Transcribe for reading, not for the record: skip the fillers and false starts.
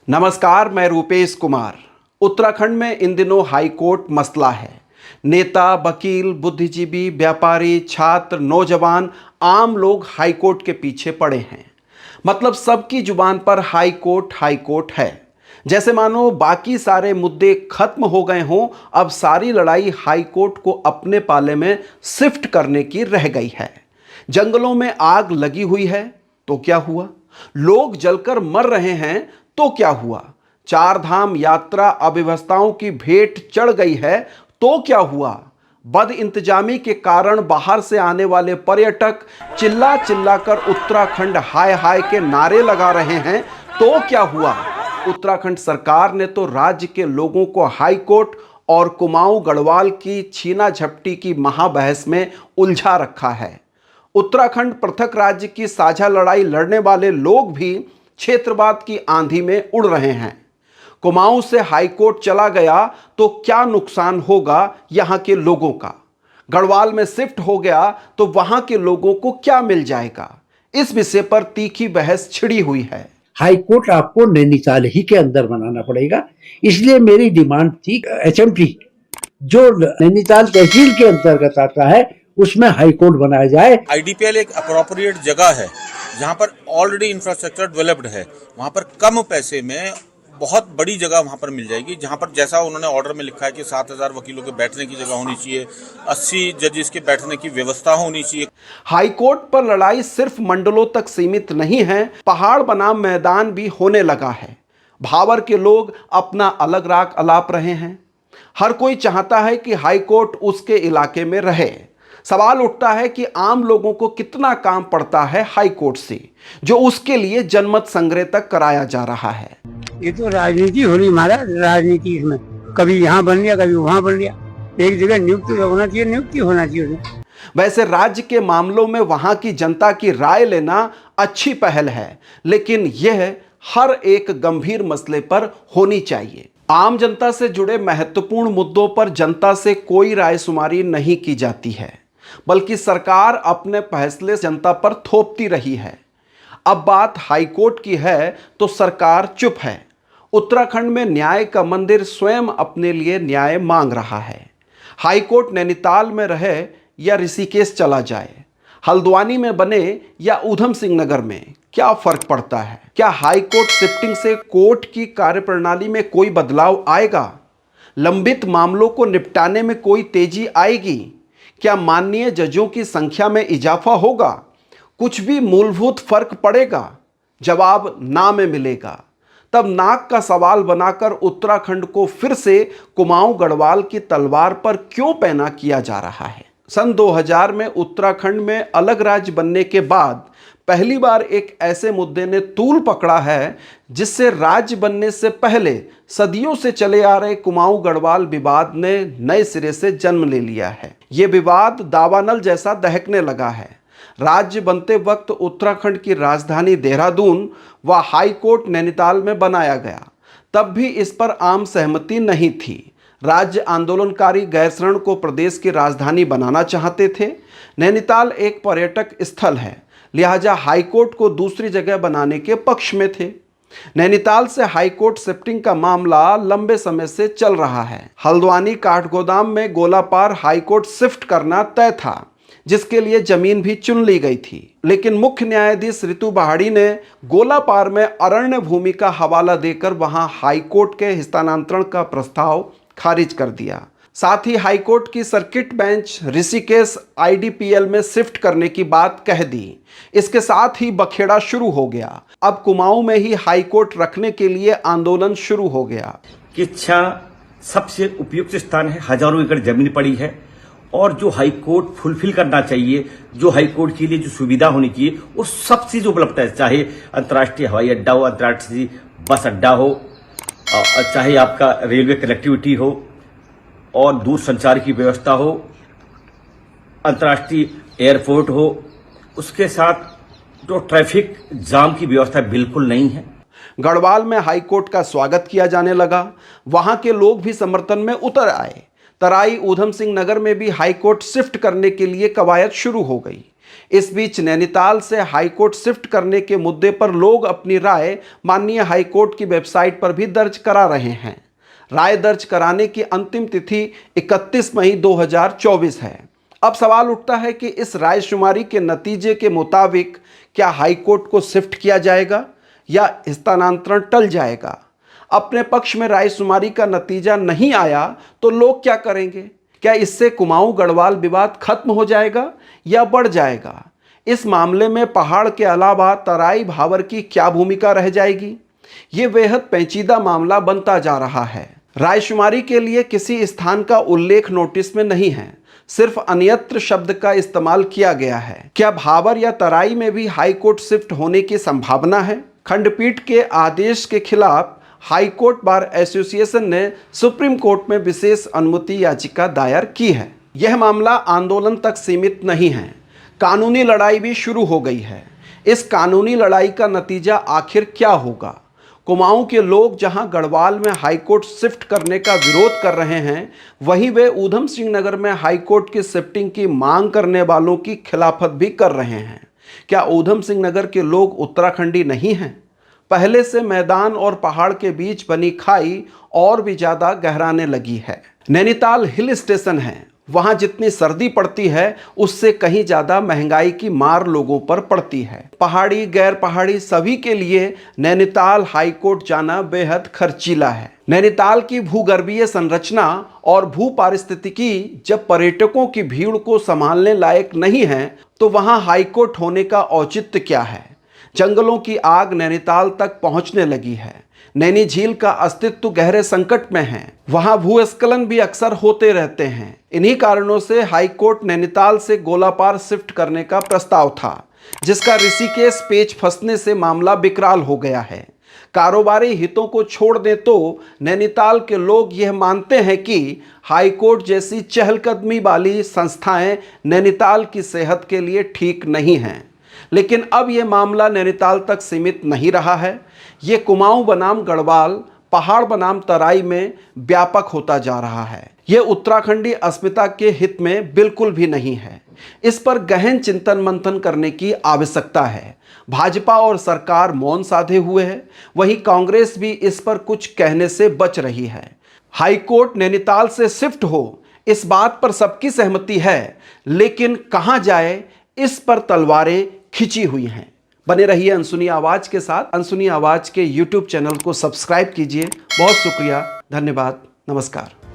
नमस्कार, मैं रूपेश कुमार। उत्तराखंड में इन दिनों हाई कोर्ट मसला है। नेता, वकील, बुद्धिजीवी, व्यापारी, छात्र, नौजवान, आम लोग हाई कोर्ट के पीछे पड़े हैं। मतलब सबकी जुबान पर हाई कोर्ट है। जैसे मानो बाकी सारे मुद्दे खत्म हो गए हों, अब सारी लड़ाई हाई कोर्ट को अपने पाले में शिफ्ट करने की रह गई है। जंगलों में आग लगी हुई है तो क्या हुआ? लोग जलकर मर रहे हैं तो क्या हुआ? चार धाम यात्रा अव्यवस्थाओं की भेंट चढ़ गई है तो क्या हुआ? बद इंतजामी के कारण बाहर से आने वाले पर्यटक चिल्ला चिल्ला कर उत्तराखंड हाय हाय के नारे लगा रहे हैं तो क्या हुआ? उत्तराखंड सरकार ने तो राज्य के लोगों को हाई कोर्ट और कुमाऊं गढ़वाल की छीना झपटी की महाबहस में उलझा रखा है। उत्तराखंड पृथक राज्य की साझा लड़ाई लड़ने वाले लोग भी क्षेत्रवाद की आंधी में उड़ रहे हैं। कुमाऊं से हाईकोर्ट चला गया तो क्या नुकसान होगा यहां के लोगों का? गढ़वाल में शिफ्ट हो गया तो वहां के लोगों को क्या मिल जाएगा? इस विषय पर तीखी बहस छिड़ी हुई है। हाई कोर्ट आपको नैनीताल ही के अंदर बनाना पड़ेगा। इसलिए मेरी डिमांड थी एचएमटी जो नैनीताल तहसील के अंतर्गत आता है उसमें हाई कोर्ट बनाया जाए। आईडीपीएल एक अप्रोप्रिएट जगह है जहां पर ऑलरेडी इंफ्रास्ट्रक्चर डेवलप्ड है। वहां पर कम पैसे में बहुत बड़ी जगह वहां पर मिल जाएगी, जहां पर जैसा उन्होंने ऑर्डर में लिखा है कि 7,000 वकीलों के बैठने की जगह होनी चाहिए, 80 जजेस के बैठने की व्यवस्था होनी चाहिए। हाईकोर्ट पर लड़ाई सिर्फ मंडलों तक सीमित नहीं है, पहाड़ बनाम मैदान भी होने लगा है। भावर के लोग अपना अलग राग अलाप रहे हैं। हर कोई चाहता है कि हाईकोर्ट उसके इलाके में रहे। सवाल उठता है कि आम लोगों को कितना काम पड़ता है हाई कोर्ट से, जो उसके लिए जनमत संग्रह तक कराया जा रहा है। ये तो राजनीति हो रही महाराज, राजनीति इसमें कभी यहाँ बन लिया कभी वहाँ बन लिया। एक जगह नियुक्ति होना चाहिए, नियुक्ति होना चाहिए। वैसे राज्य के मामलों में वहां की जनता की राय लेना अच्छी पहल है, लेकिन यह हर एक गंभीर मसले पर होनी चाहिए। आम जनता से जुड़े महत्वपूर्ण मुद्दों पर जनता से कोई रायशुमारी नहीं की जाती है, बल्कि सरकार अपने फैसले जनता पर थोपती रही है। अब बात हाईकोर्ट की है तो सरकार चुप है। उत्तराखंड में न्याय का मंदिर स्वयं अपने लिए न्याय मांग रहा है। हाईकोर्ट नैनीताल में रहे या ऋषिकेश चला जाए, हल्द्वानी में बने या ऊधम सिंह नगर में, क्या फर्क पड़ता है? क्या हाईकोर्ट शिफ्टिंग से कोर्ट की कार्यप्रणाली में कोई बदलाव आएगा? लंबित मामलों को निपटाने में कोई तेजी आएगी? क्या माननीय जजों की संख्या में इजाफा होगा? कुछ भी मूलभूत फर्क पड़ेगा? जवाब ना में मिलेगा। तब नाक का सवाल बनाकर उत्तराखंड को फिर से कुमाऊं गढ़वाल की तलवार पर क्यों पैना किया जा रहा है? सन 2000 में उत्तराखंड में अलग राज्य बनने के बाद पहली बार एक ऐसे मुद्दे ने तूल पकड़ा है जिससे राज्य बनने से पहले सदियों से चले आ रहे कुमाऊं गढ़वाल विवाद ने नए सिरे से जन्म ले लिया है। ये विवाद दावानल जैसा दहकने लगा है। राज्य बनते वक्त उत्तराखंड की राजधानी देहरादून व हाई कोर्ट नैनीताल में बनाया गया। तब भी इस पर आम सहमति नहीं थी। राज्य आंदोलनकारी गैरसैंण को प्रदेश की राजधानी बनाना चाहते थे। नैनीताल एक पर्यटक स्थल है, लिहाजा हाईकोर्ट को दूसरी जगह बनाने के पक्ष में थे। नैनीताल से हाईकोर्ट शिफ्टिंग का मामला लंबे समय से चल रहा है। हल्द्वानी काठगोदाम में गोलापार हाईकोर्ट शिफ्ट करना तय था, जिसके लिए जमीन भी चुन ली गई थी, लेकिन मुख्य न्यायाधीश ऋतु बहाड़ी ने गोलापार में अरण्य भूमि का हवाला देकर वहां हाईकोर्ट के हस्तांतरण का प्रस्ताव खारिज कर दिया। साथ ही हाईकोर्ट की सर्किट बेंच ऋषिकेश आईडीपीएल में शिफ्ट करने की बात कह दी। इसके साथ ही बखेड़ा शुरू हो गया। अब कुमाऊं में ही हाईकोर्ट रखने के लिए आंदोलन शुरू हो गया। किच्छा सबसे उपयुक्त स्थान है, हजारों एकड़ जमीन पड़ी है और जो हाई कोर्ट फुलफिल करना चाहिए, जो हाई कोर्ट के लिए जो सुविधा होनी चाहिए वो सब चीज उपलब्ध है। चाहे अंतर्राष्ट्रीय हवाई अड्डा हो, अंतर्राष्ट्रीय बस अड्डा हो, चाहे आपका रेलवे कनेक्टिविटी हो और दूर संचार की व्यवस्था हो, अंतर्राष्ट्रीय एयरपोर्ट हो, उसके साथ जो ट्रैफिक जाम की व्यवस्था बिल्कुल नहीं है। गढ़वाल में हाईकोर्ट का स्वागत किया जाने लगा। वहां के लोग भी समर्थन में उतर आए। तराई ऊधम सिंह नगर में भी हाईकोर्ट शिफ्ट करने के लिए कवायद शुरू हो गई। इस बीच नैनीताल से हाईकोर्ट शिफ्ट करने के मुद्दे पर लोग अपनी राय माननीय हाईकोर्ट की वेबसाइट पर भी दर्ज करा रहे हैं। राय दर्ज कराने की अंतिम तिथि 31 मई 2024 है। अब सवाल उठता है कि इस रायशुमारी के नतीजे के मुताबिक क्या हाईकोर्ट को शिफ्ट किया जाएगा या स्थानांतरण टल जाएगा। अपने पक्ष में रायशुमारी का नतीजा नहीं आया तो लोग क्या करेंगे? क्या इससे कुमाऊं गढ़वाल विवाद खत्म हो जाएगा या बढ़ जाएगा? इस मामले में पहाड़ के अलावा तराई भावर की क्या भूमिका रह जाएगी? ये बेहद पेचीदा मामला बनता जा रहा है। रायशुमारी के लिए किसी स्थान का उल्लेख नोटिस में नहीं है, सिर्फ अन्यत्र शब्द का इस्तेमाल किया गया है। क्या भावर या तराई में भी हाईकोर्ट शिफ्ट होने की संभावना है? खंडपीठ के आदेश के खिलाफ हाईकोर्ट बार एसोसिएशन ने सुप्रीम कोर्ट में विशेष अनुमति याचिका दायर की है। यह मामला आंदोलन तक सीमित नहीं है, कानूनी लड़ाई भी शुरू हो गई है। इस कानूनी लड़ाई का नतीजा आखिर क्या होगा? कुमाऊं के लोग जहां गढ़वाल में हाईकोर्ट शिफ्ट करने का विरोध कर रहे हैं, वहीं वे ऊधम सिंह नगर में हाईकोर्ट की शिफ्टिंग की मांग करने वालों की खिलाफत भी कर रहे हैं। क्या ऊधम सिंह नगर के लोग उत्तराखंडी नहीं हैं? पहले से मैदान और पहाड़ के बीच बनी खाई और भी ज्यादा गहराने लगी है। नैनीताल हिल स्टेशन है, वहां जितनी सर्दी पड़ती है उससे कहीं ज्यादा महंगाई की मार लोगों पर पड़ती है। पहाड़ी गैर पहाड़ी सभी के लिए नैनीताल हाईकोर्ट जाना बेहद खर्चीला है। नैनीताल की भूगर्भीय संरचना और भू पारिस्थितिकी जब पर्यटकों की भीड़ को संभालने लायक नहीं है तो वहां हाईकोर्ट होने का औचित्य क्या है? जंगलों की आग नैनीताल तक पहुंचने लगी है। नैनी झील का अस्तित्व गहरे संकट में है। वहां भूस्खलन भी अक्सर होते रहते हैं। इन्हीं कारणों से हाईकोर्ट नैनीताल से गोलापार शिफ्ट करने का प्रस्ताव था, जिसका ऋषिकेश पेच फंसने से मामला विकराल हो गया है। कारोबारी हितों को छोड़ दें तो नैनीताल के लोग यह मानते हैं कि हाईकोर्ट जैसी चहलकदमी वाली संस्थाएं नैनीताल की सेहत के लिए ठीक नहीं हैं। लेकिन अब यह मामला नैनीताल तक सीमित नहीं रहा है। ये कुमाऊं बनाम गढ़वाल, पहाड़ बनाम तराई में व्यापक होता जा रहा है। ये उत्तराखंडी अस्मिता के हित में बिल्कुल भी नहीं है। इस पर गहन चिंतन मंथन करने की आवश्यकता है। भाजपा और सरकार मौन साधे हुए है, वहीं कांग्रेस भी इस पर कुछ कहने से बच रही है। हाईकोर्ट नैनीताल से शिफ्ट हो, इस बात पर सबकी सहमति है, लेकिन कहां जाए इस पर तलवारें खिंची हुई हैं। बने रहिए अनसुनी आवाज के साथ। अनसुनी आवाज के YouTube चैनल को सब्सक्राइब कीजिए। बहुत शुक्रिया, धन्यवाद, नमस्कार।